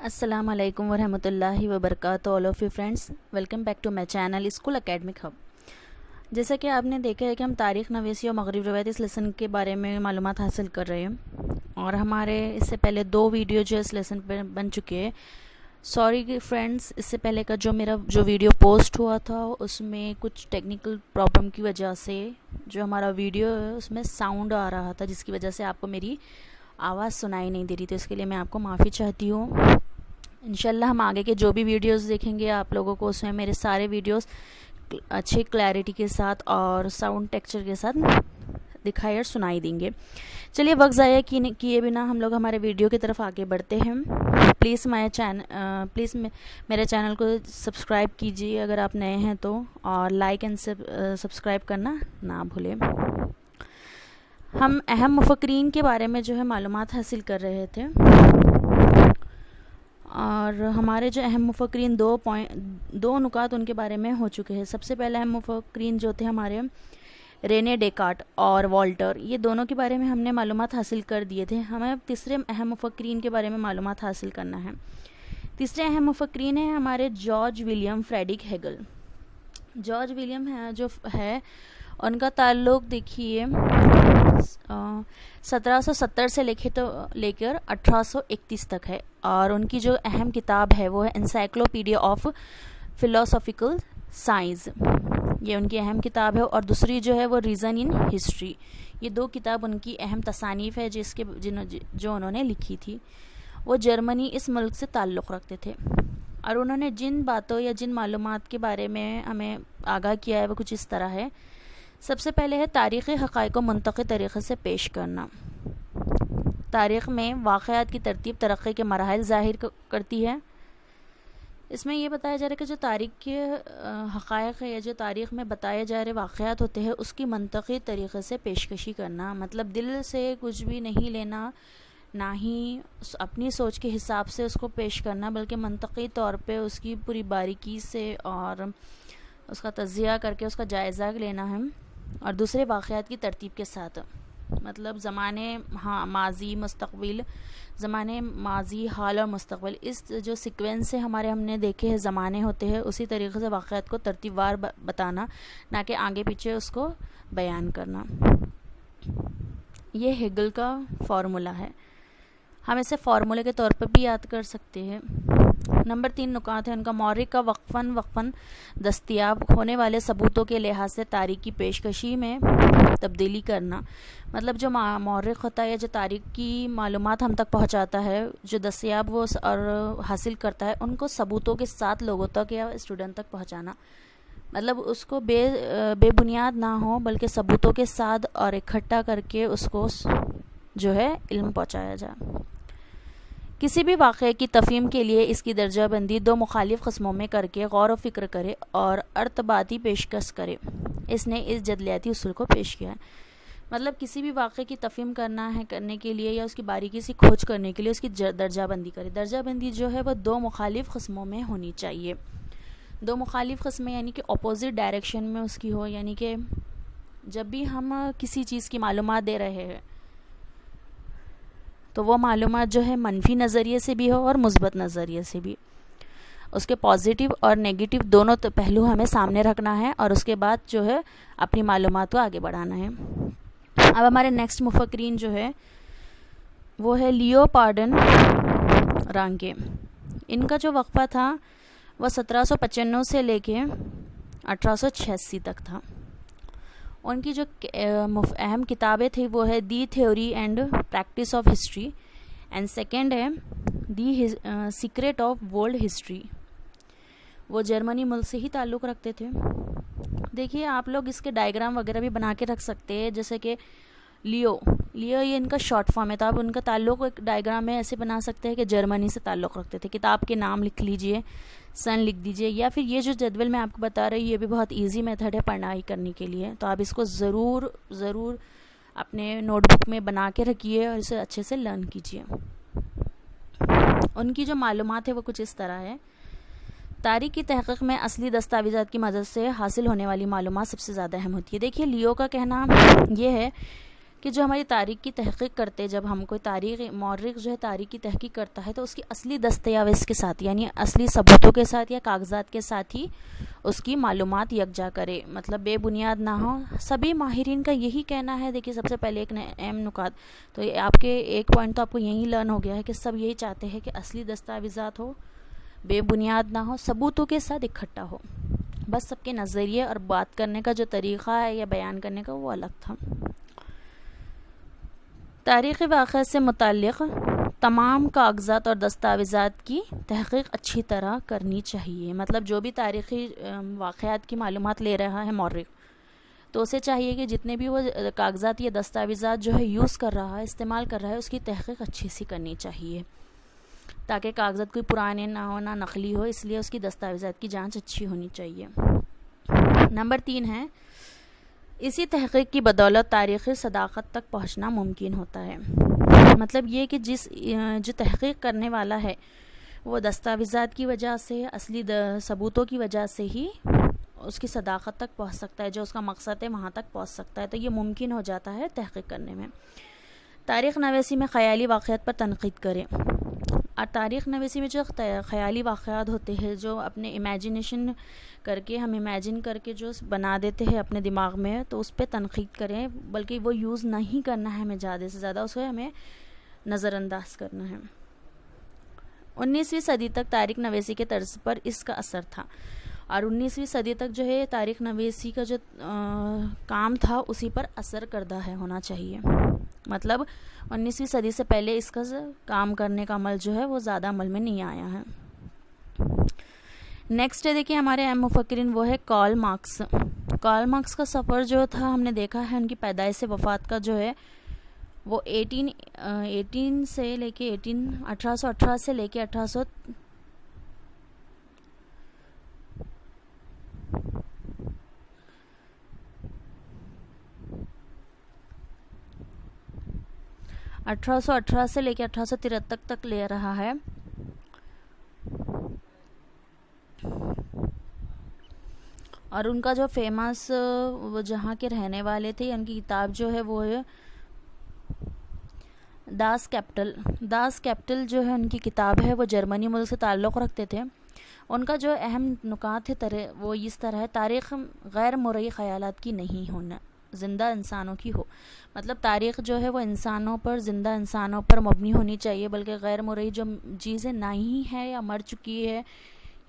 السلام علیکم ورحمۃ اللہ وبرکاتہ all of you friends, welcome back to my channel school academic hub. جیسا کہ آپ نے دیکھا ہے کہ ہم تاریخ نویسی اور مغربی روایت اس لیسن کے بارے میں معلومات حاصل کر رہے ہیں، اور ہمارے اس سے پہلے 2 ویڈیو جو اس لیسن پہ بن چکے ہیں۔ سوری فرینڈس، اس سے پہلے کا میرا ویڈیو پوسٹ ہوا تھا اس میں کچھ ٹیکنیکل پرابلم کی وجہ سے جو ہمارا ویڈیو ہے اس میں ساؤنڈ آ رہا تھا، جس کی وجہ سے آپ کو میری آواز سنائی نہیں دے رہی، تو اس کے لیے میں آپ کو معافی چاہتی ہوں۔ انشاءاللہ ہم آگے کے جو بھی ویڈیوز دیکھیں گے آپ لوگوں کو اس میں میرے سارے ویڈیوز اچھی کلیئرٹی کے ساتھ اور ساؤنڈ ٹیکسچر کے ساتھ دکھائی اور سنائی دیں گے۔ چلیے وقت ضائع کیے بنا ہم لوگ ہمارے ویڈیو کی طرف آگے بڑھتے ہیں۔ پلیز میرے چینل کو سبسکرائب کیجیے اگر آپ نئے ہیں تو، اور لائک اینڈ سبسکرائب کرنا نہ بھولیں۔ ہم اہم مفکرین کے بارے میں جو ہے معلومات حاصل کر رہے تھے، اور ہمارے جو اہم مفکرین دو نکات ان کے بارے میں ہو چکے ہیں۔ سب سے پہلے اہم مفکرین جو تھے ہمارے رینے ڈیکارٹ اور والٹر، یہ دونوں کے بارے میں ہم نے معلومات حاصل کر دیے تھے۔ ہمیں تیسرے اہم مفکرین کے بارے میں معلومات حاصل کرنا ہے۔ تیسرے اہم مفکرین ہیں ہمارے George William Friedrich Hegel. George William جو ہے ان کا تعلق دیکھیے 1770 سے لے کر 1831 تک ہے، اور ان کی جو اہم کتاب ہے وہ ہے انسائکلوپیڈیا آف فلاسافیکل سائنس، یہ ان کی اہم کتاب ہے، اور دوسری جو ہے وہ ریزن ان ہسٹری۔ یہ 2 کتاب ان کی اہم تصانیف ہے جو انہوں نے لکھی تھی۔ وہ جرمنی اس ملک سے تعلق رکھتے تھے، اور انہوں نے جن باتوں یا جن معلومات کے بارے میں ہمیں آگاہ کیا ہے وہ کچھ اس طرح ہے۔ سب سے پہلے ہے تاریخی حقائق کو منطقی طریقے سے پیش کرنا۔ تاریخ میں واقعات کی ترتیب ترقی کے مراحل ظاہر کرتی ہے۔ اس میں یہ بتایا جا رہا ہے کہ جو تاریخ کے حقائق ہے یا جو تاریخ میں بتائے جا رہے واقعات ہوتے ہیں اس کی منطقی طریقے سے پیشکشی کرنا، مطلب دل سے کچھ بھی نہیں لینا، نہ ہی اپنی سوچ کے حساب سے اس کو پیش کرنا، بلکہ منطقی طور پہ اس کی پوری باریکی سے اور اس کا تجزیہ کر کے اس کا جائزہ لینا ہے، اور دوسرے واقعات کی ترتیب کے ساتھ، مطلب زمانے ماضی حال اور مستقبل، اس جو سیکوینس سے ہم نے دیکھے ہیں زمانے ہوتے ہیں، اسی طریقے سے واقعات کو ترتیب وار بتانا، نہ کہ آگے پیچھے اس کو بیان کرنا۔ یہ ہیگل کا فارمولا ہے، ہم اسے فارمولے کے طور پر بھی یاد کر سکتے ہیں۔ نمبر 3 نکات ہے ان کا مورخ کا وقفاً دستیاب ہونے والے ثبوتوں کے لحاظ سے تاریخ کی پیشکشی میں تبدیلی کرنا، مطلب جو مورخ ہوتا ہے یا جو تاریخ کی معلومات ہم تک پہنچاتا ہے، جو دستیاب وہ اور حاصل کرتا ہے، ان کو ثبوتوں کے ساتھ لوگوں تک یا اسٹوڈنٹ تک پہنچانا، مطلب اس کو بے بنیاد نہ ہو بلکہ ثبوتوں کے ساتھ اور اکٹھا کر کے اس کو جو ہے علم پہنچایا جائے۔ کسی بھی واقعے کی تفہیم کے لیے اس کی درجہ بندی 2 مخالف قسموں میں کر کے غور و فکر کرے اور ارتباطی پیشکش کرے، اس نے اس جدلیاتی اصول کو پیش کیا ہے۔ مطلب کسی بھی واقعے کی تفہیم کرنے کے لیے یا اس کی باریکی سے کھوج کرنے کے لیے اس کی درجہ بندی کرے۔ درجہ بندی جو ہے وہ 2 مخالف قسموں میں ہونی چاہیے۔ 2 مخالف قسمیں یعنی کہ اپوزٹ ڈائریکشن میں اس کی ہو، یعنی کہ جب بھی ہم کسی چیز کی معلومات دے رہے ہیں تو وہ معلومات جو ہے منفی نظریے سے بھی ہو اور مثبت نظریے سے بھی، اس کے پازیٹیو اور نیگیٹو دونوں پہلو ہمیں سامنے رکھنا ہے، اور اس کے بعد جو ہے اپنی معلومات کو آگے بڑھانا ہے۔ اب ہمارے نیکسٹ مفکرین جو ہے وہ ہے لیو پارڈن رانکے۔ ان کا جو وقفہ تھا وہ 1795 سے لے کے 1886 تک تھا۔ ان کی جو اہم کتابیں تھیں وہ ہے the theory and practice of history, and second ہے the secret of world history. وہ جرمنی ملک سے ہی تعلق رکھتے تھے۔ دیکھیے آپ لوگ اس کے ڈائیگرام وغیرہ بھی بنا کے رکھ سکتے ہیں، جیسے کہ لیو یہ ان کا شارٹ فارم ہے، تو آپ ان کا تعلق ایک ڈائیگرام میں ایسے بنا سکتے ہیں کہ جرمنی سے تعلق رکھتے تھے۔ کتاب کے نام لکھ لیجئے، سن لکھ دیجئے، یا پھر یہ جو جدول میں آپ کو بتا رہی ہوں یہ بھی بہت ایزی میتھڈ ہے پڑھائی کرنے کے لیے، تو آپ اس کو ضرور اپنے نوٹ بک میں بنا کے رکھیے اور اسے اچھے سے لرن کیجیے۔ ان کی جو معلومات ہے وہ کچھ اس طرح ہے۔ تاریخ کی تحقیق میں اصلی دستاویزات کی مدد سے حاصل ہونے والی معلومات سب سے زیادہ اہم ہوتی ہے۔ دیکھیے لیو کا کہنا یہ ہے کہ جو ہماری تاریخ کی تحقیق کرتے، جب ہم کوئی مورخ جو ہے تاریخ کی تحقیق کرتا ہے تو اس کی اصلی دستاویز کے ساتھ، یعنی اصلی ثبوتوں کے ساتھ یا کاغذات کے ساتھ ہی اس کی معلومات یکجا کرے، مطلب بے بنیاد نہ ہو. سبھی ماہرین کا یہی کہنا ہے. دیکھیے سب سے پہلے ایک اہم نکات، تو آپ کے ایک پوائنٹ تو آپ کو یہی لرن ہو گیا ہے کہ سب یہی چاہتے ہیں کہ اصلی دستاویزات ہو، بے بنیاد نہ ہو، ثبوتوں کے ساتھ اکٹھا ہو. بس سب کے نظریے اور بات کرنے کا جو طریقہ ہے یا بیان کرنے کا وہ الگ تھا. تاریخی واقعہ سے متعلق تمام کاغذات اور دستاویزات کی تحقیق اچھی طرح کرنی چاہیے. مطلب جو بھی تاریخی واقعات کی معلومات لے رہا ہے مورخ، تو اسے چاہیے کہ جتنے بھی وہ کاغذات یا دستاویزات جو ہے یوز کر رہا ہے، استعمال کر رہا ہے، اس کی تحقیق اچھی سی کرنی چاہیے، تاکہ کاغذات کوئی پرانے نہ ہو، نہ نقلی ہو. اس لیے اس کی دستاویزات کی جانچ اچھی ہونی چاہیے. نمبر 3 ہے، اسی تحقیق کی بدولت تاریخی صداقت تک پہنچنا ممکن ہوتا ہے. مطلب یہ کہ جو تحقیق کرنے والا ہے وہ دستاویزات کی وجہ سے، اصلی ثبوتوں کی وجہ سے ہی اس کی صداقت تک پہنچ سکتا ہے، جو اس کا مقصد ہے وہاں تک پہنچ سکتا ہے. تو یہ ممکن ہو جاتا ہے تحقیق کرنے میں. تاریخ نویسی میں خیالی واقعات پر تنقید کریں. اور تاریخ نویسی میں جو خیالی واقعات ہوتے ہیں، جو اپنے امیجنیشن کر کے، ہم امیجن کر کے جو بنا دیتے ہیں اپنے دماغ میں، تو اس پہ تنقید کریں، بلکہ وہ یوز نہیں کرنا ہے ہمیں زیادہ سے زیادہ، اسے ہمیں نظر انداز کرنا ہے. 19ویں صدی تک تاریخ نویسی کے طرز پر اس کا اثر تھا، اور 19ویں صدی تک جو ہے تاریخ نویسی کا جو کام تھا اسی پر اثر کردہ ہے ہونا چاہیے. مطلب 19ویں صدی سے پہلے اس کا کام کرنے کا عمل جو ہے وہ زیادہ عمل میں نہیں آیا ہے. نیکسٹ ہے، دیکھیے ہمارے اہم مفکرین وہ ہے کارل مارکس. کارل مارکس کا سفر جو تھا ہم نے دیکھا ہے، ان کی پیدائش سے وفات کا جو ہے وہ 1818 سے لے کے 1818 سے لے کے 1818 سے لے کے 1873 تک لے رہا ہے. اور ان کا جو فیمس وہ جہاں کے رہنے والے تھے، ان کی کتاب جو ہے وہ ہے داس کیپٹل جو ہے ان کی کتاب ہے، وہ جرمنی ملک سے تعلق رکھتے تھے. ان کا جو اہم نکات ہے وہ اس طرح ہے: تاریخ غیر مرئی خیالات کی نہیں ہونا، زندہ انسانوں کی ہو. مطلب تاریخ جو ہے وہ انسانوں پر، زندہ انسانوں پر مبنی ہونی چاہیے، بلکہ غیر مرئی جو چیزیں نہیں ہے یا مر چکی ہے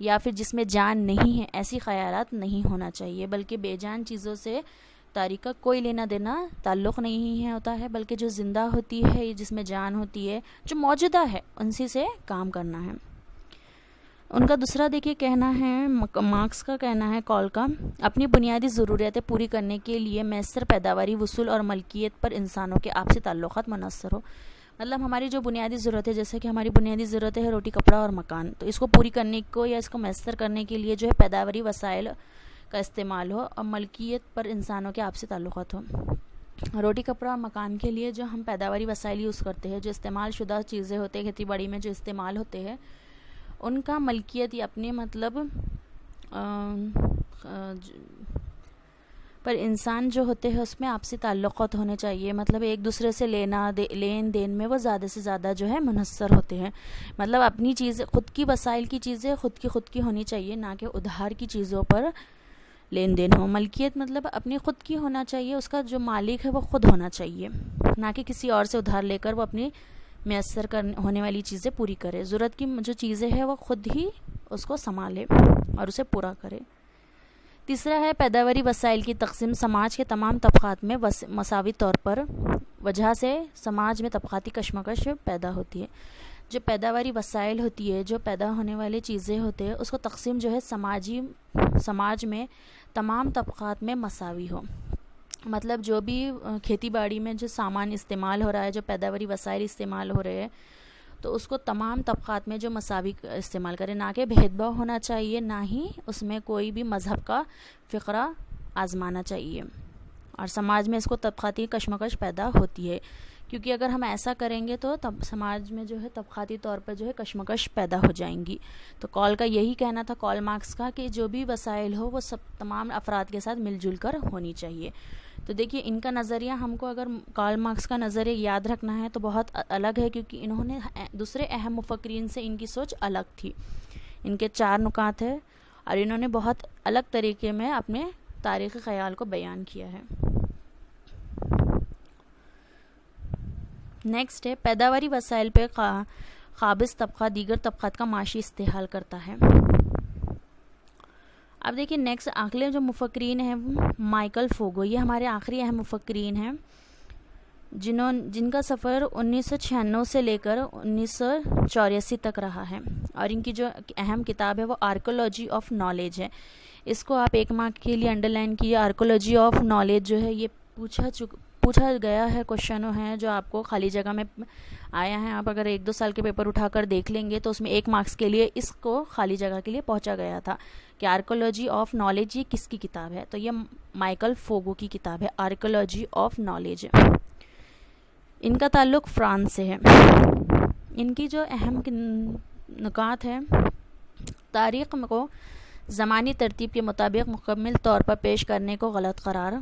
یا پھر جس میں جان نہیں ہے، ایسی خیالات نہیں ہونا چاہیے. بلکہ بے جان چیزوں سے تاریخ کا کوئی لینا دینا تعلق نہیں ہے ہوتا ہے، بلکہ جو زندہ ہوتی ہے، جس میں جان ہوتی ہے، جو موجودہ ہے، انسی سے کام کرنا ہے. ان کا دوسرا دیکھیے کہنا ہے، مارکس کا کہنا ہے، کال کا: اپنی بنیادی ضروریاتیں پوری کرنے کے لیے میسر پیداواری، وصول اور ملکیت پر انسانوں کے آپسی تعلقات منحصر ہو. مطلب ہماری جو بنیادی ضرورت ہے، جیسے کہ ہماری بنیادی ضرورت ہے روٹی، کپڑا اور مکان، تو اس کو پوری کرنے کو یا اس کو میسر کرنے کے لیے جو ہے پیداواری وسائل کا استعمال ہو، اور ملکیت پر انسانوں کے آپسی تعلقات ہوں. روٹی، کپڑا اور مکان کے لیے جو ہم پیداواری وسائل یوز کرتے ہیں، جو استعمال شدہ چیزیں ہوتے ہیں، کھیتی باڑی میں جو استعمال ہوتے ہیں، ان کا ملکیت یا اپنے مطلب پر انسان جو ہوتے ہیں اس میں آپسی تعلقات ہونے چاہیے. مطلب ایک دوسرے سے لین دین میں وہ زیادہ سے زیادہ جو ہے منحصر ہوتے ہیں. مطلب اپنی چیزیں، خود کی وسائل کی چیزیں خود کی ہونی چاہیے، نہ کہ ادھار کی چیزوں پر لین دین ہو. ملکیت مطلب اپنی خود کی ہونا چاہیے، اس کا جو مالک ہے وہ خود ہونا چاہیے، نہ کہ کسی اور سے ادھار لے کر وہ اپنی میسر ہونے والی چیزیں پوری کرے. ضرورت کی جو چیزیں ہیں وہ خود ہی اس کو سنبھالے اور اسے پورا کرے. تیسرا ہے پیداواری وسائل کی تقسیم سماج کے تمام طبقات میں مساوی طور پر وجہ سے سماج میں طبقاتی کشمکش پیدا ہوتی ہے. جو پیداواری وسائل ہوتی ہے، جو پیدا ہونے والی چیزیں ہوتے ہیں، اس کو تقسیم جو ہے سماج میں تمام طبقات میں مساوی ہو. مطلب جو بھی کھیتی باڑی میں جو سامان استعمال ہو رہا ہے، جو پیداواری وسائل استعمال ہو رہے ہیں، تو اس کو تمام طبقات میں جو مساوی استعمال کرے، نہ کہ بھید بھاؤ ہونا چاہیے، نہ ہی اس میں کوئی بھی مذہب کا فقرہ آزمانا چاہیے. اور سماج میں اس کو طبقاتی کشمکش پیدا ہوتی ہے، کیونکہ اگر ہم ایسا کریں گے تو سماج میں جو ہے طبقاتی طور پر جو ہے کشمکش پیدا ہو جائیں گی. تو کال کا یہی کہنا تھا، کارل مارکس کا، کہ جو بھی وسائل ہو وہ سب تمام افراد کے ساتھ مل جل کر ہونی چاہیے. تو دیکھیے ان کا نظریہ ہم کو اگر کارل مارکس کا نظریہ یاد رکھنا ہے تو بہت الگ ہے، کیونکہ انہوں نے دوسرے اہم مفکرین سے ان کی سوچ الگ تھی. ان کے 4 نکات ہیں اور انہوں نے بہت الگ طریقے میں اپنے تاریخی خیال کو بیان کیا ہے. نیکسٹ ہے پیداواری وسائل پہ قابض طبقہ دیگر طبقات کا معاشی استحصال کرتا ہے. اب دیکھیے نیکسٹ اگلے جو مفکرین ہیں مائیکل فوگو، یہ ہمارے آخری اہم مفکرین ہیں جن کا سفر 1996 سے لے کر 1984 تک رہا ہے، اور ان کی جو اہم کتاب ہے وہ آرکولوجی آف نالج ہے. اس کو آپ 1 مارک کے لیے انڈر لائن کیے. آرکولوجی آف نالج جو ہے یہ پوچھا گیا ہے، کوشچنوں ہیں جو آپ کو خالی جگہ میں آیا ہے. آپ اگر 1-2 سال کے پیپر اٹھا کر دیکھ لیں گے تو اس میں 1 مارکس کے لیے اس کو خالی جگہ کے لیے پہنچا گیا تھا کہ آرکولوجی آف نالج یہ کس کی کتاب ہے. تو یہ مائیکل فوگو کی کتاب ہے آرکولوجی آف نالج. ان کا تعلق فرانس سے ہے. ان کی جو اہم نکات ہے، تاریخ کو زمانی ترتیب کے مطابق مکمل طور پر پیش کرنے کو غلط قرار.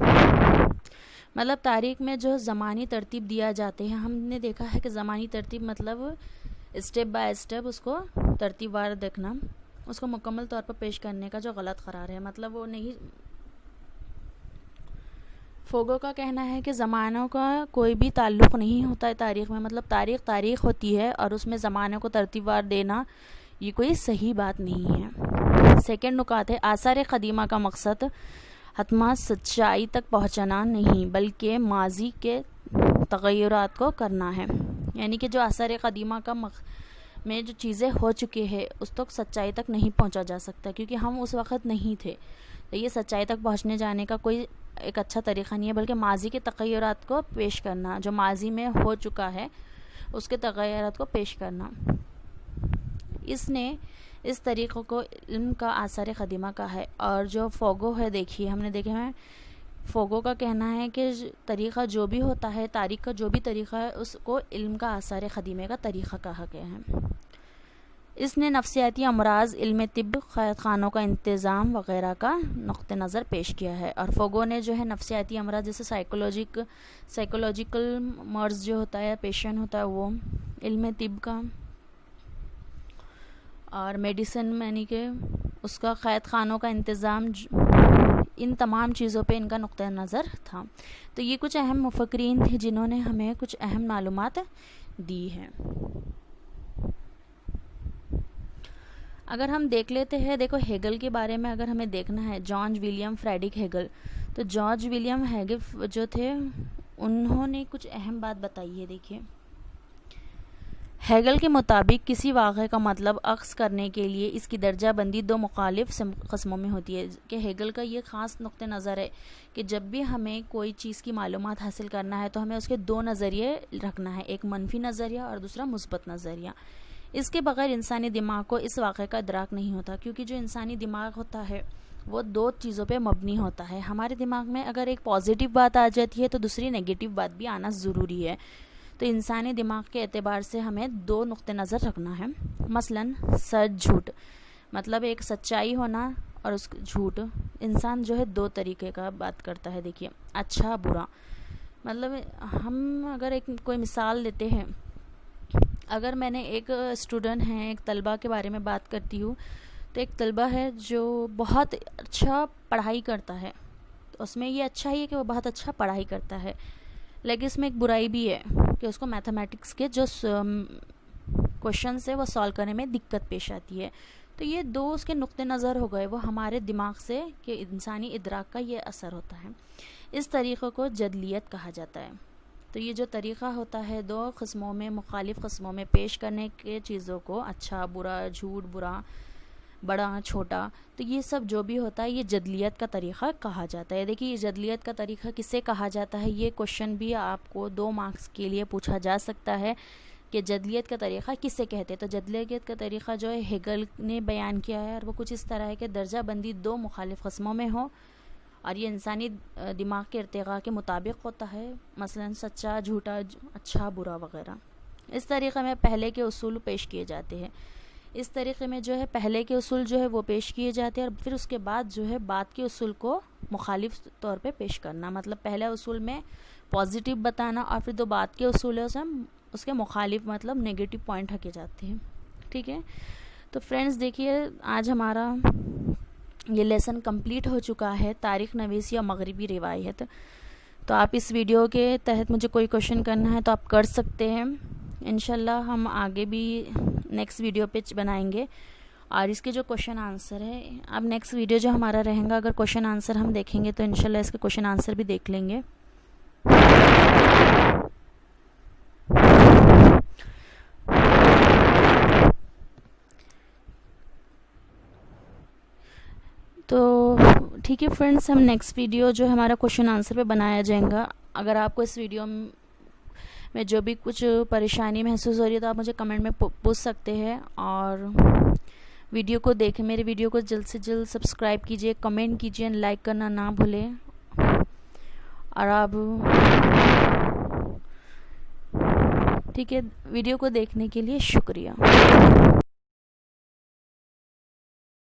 مطلب تاریخ میں جو زمانی ترتیب دیا جاتے ہیں، ہم نے دیکھا ہے کہ زمانی ترتیب مطلب اسٹیپ بائی اسٹیپ اس کو ترتیب وار دیکھنا، اس کو مکمل طور پر پیش کرنے کا جو غلط قرار ہے، مطلب وہ نہیں. فوگو کا کہنا ہے کہ زمانوں کا کوئی بھی تعلق نہیں ہوتا ہے تاریخ میں، مطلب تاریخ ہوتی ہے اور اس میں زمانوں کو ترتیب وار دینا یہ کوئی صحیح بات نہیں ہے. سیکنڈ نکات ہے آثار قدیمہ کا مقصد حتما سچائی تک پہنچنا نہیں بلکہ ماضی کے تغیرات کو کرنا ہے. یعنی کہ جو آثار قدیمہ کا میں جو چیزیں ہو چکی ہے اس تک سچائی تک نہیں پہنچا جا سکتا، کیونکہ ہم اس وقت نہیں تھے. تو یہ سچائی تک پہنچنے جانے کا کوئی ایک اچھا طریقہ نہیں ہے، بلکہ ماضی کے تغیرات کو پیش کرنا، جو ماضی میں ہو چکا ہے اس کے تغیرات کو پیش کرنا. اس نے اس طریقے کو علم کا آثار قدیمہ کا ہے. اور جو فوگو ہے، دیکھیے ہم نے دیکھا ہے فوگو کا کہنا ہے کہ طریقہ جو بھی ہوتا ہے، تاریخ کا جو بھی طریقہ ہے اس کو علم کا آثار قدیمہ کا طریقہ کہا گیا ہے. اس نے نفسیاتی امراض، علم طب، قید خانوں کا انتظام وغیرہ کا نقطہ نظر پیش کیا ہے. اور فوگو نے جو ہے نفسیاتی امراض جیسے سائیکولوجیکل مرض جو ہوتا ہے، پیشنٹ ہوتا ہے، وہ علم طب کا اور میڈیسن یعنی کہ اس کا قید خانوں کا انتظام، ان تمام چیزوں پہ ان کا نقطہ نظر تھا. تو یہ کچھ اہم مفکرین تھے جنہوں نے ہمیں کچھ اہم معلومات دی ہیں. اگر ہم دیکھ لیتے ہیں، دیکھو ہیگل کے بارے میں اگر ہمیں دیکھنا ہے، جارج ولیم فریڈرک ہیگل. تو جارج ولیم ہیگل جو تھے انہوں نے کچھ اہم بات بتائی ہے. دیکھیے ہیگل کے مطابق کسی واقعے کا مطلب اخذ کرنے کے لیے اس کی درجہ بندی 2 مخالف قسموں میں ہوتی ہے. کہ ہیگل کا یہ خاص نقطہ نظر ہے کہ جب بھی ہمیں کوئی چیز کی معلومات حاصل کرنا ہے تو ہمیں اس کے 2 نظریے رکھنا ہے، ایک منفی نظریہ اور دوسرا مثبت نظریہ. اس کے بغیر انسانی دماغ کو اس واقعے کا ادراک نہیں ہوتا، کیونکہ جو انسانی دماغ ہوتا ہے وہ 2 چیزوں پہ مبنی ہوتا ہے. ہمارے دماغ میں اگر ایک پازیٹیو بات آ جاتی ہے تو دوسری نیگیٹو بات بھی آنا ضروری ہے. تو انسانی دماغ کے اعتبار سے ہمیں 2 نقطہ نظر رکھنا ہے. مثلاً سچ جھوٹ، مطلب ایک سچائی ہونا اور اس جھوٹ. انسان جو ہے 2 طریقے کا بات کرتا ہے. دیکھیے اچھا برا، مطلب ہم اگر کوئی مثال لیتے ہیں، اگر میں نے ایک اسٹوڈنٹ ہیں، ایک طلبہ کے بارے میں بات کرتی ہوں، تو ایک طلبہ ہے جو بہت اچھا پڑھائی کرتا ہے. تو اس میں یہ اچھا ہی ہے کہ وہ بہت اچھا پڑھائی کرتا ہے، لیکن اس میں ایک برائی بھی ہے کہ اس کو میتھمیٹکس کے جو کوشچنس ہے وہ سالو کرنے میں دقت پیش آتی ہے. تو یہ 2 اس کے نقطہ نظر ہو گئے، وہ ہمارے دماغ سے کہ انسانی ادراک کا یہ اثر ہوتا ہے. اس طریقے کو جدلیت کہا جاتا ہے. تو یہ جو طریقہ ہوتا ہے 2 قسموں میں، مخالف قسموں میں پیش کرنے کے چیزوں کو، اچھا برا، جھوٹ برا، بڑا چھوٹا، تو یہ سب جو بھی ہوتا ہے یہ جدلیت کا طریقہ کہا جاتا ہے. دیکھیے یہ جدلیت کا طریقہ کسے کہا جاتا ہے، یہ کوشچن بھی آپ کو 2 مارکس کے لیے پوچھا جا سکتا ہے کہ جدلیت کا طریقہ کسے کہتے ہیں. تو جدلیت کا طریقہ جو ہے ہیگل نے بیان کیا ہے، اور وہ کچھ اس طرح ہے کہ درجہ بندی 2 مخالف قسموں میں ہو اور یہ انسانی دماغ کے ارتقاء کے مطابق ہوتا ہے، مثلا سچا، جھوٹا، اچھا برا وغیرہ. اس طریقے میں پہلے کے اصول پیش کیے جاتے ہیں. اس طریقے میں جو ہے پہلے کے اصول جو ہے وہ پیش کیے جاتے ہیں، اور پھر اس کے بعد جو ہے بعد کے اصول کو مخالف طور پہ پیش کرنا. مطلب پہلے اصول میں پازیٹیو بتانا اور پھر جو بات کے اصول ہے اس کے مخالف مطلب نگیٹو پوائنٹ رکھے جاتے ہیں. ٹھیک ہے. تو فرینڈز دیکھیے آج ہمارا یہ لیسن کمپلیٹ ہو چکا ہے, تاریخ نویسی اور مغربی روایت. تو آپ اس ویڈیو کے تحت مجھے کوئی کوشچن کرنا ہے تو آپ کر سکتے ہیں. انشاءاللہ ہم آگے بھی نیکسٹ ویڈیو پہ بنائیں گے, اور اس کے جو کوشچن آنسر ہے اب نیکسٹ ویڈیو جو ہمارا رہیں گا, اگر کوشچن آنسر ہم دیکھیں گے تو انشاءاللہ اس کے کوشچن آنسر بھی دیکھ لیں گے. تو ٹھیک ہے فرینڈس, ہم نیکسٹ ویڈیو جو ہمارا کوشچن آنسر پہ بنایا جائے گا. اگر آپ کو اس ویڈیو میں جو بھی کچھ پریشانی محسوس ہو رہی ہے تو آپ مجھے کمنٹ میں پوچھ سکتے ہیں, اور ویڈیو کو دیکھیں, میرے ویڈیو کو جلد سے جلد سبسکرائب کیجئے, کمنٹ کیجئے, لائک کرنا نہ بھولیں. اور آپ ٹھیک ہے, ویڈیو کو دیکھنے کے لیے شکریہ.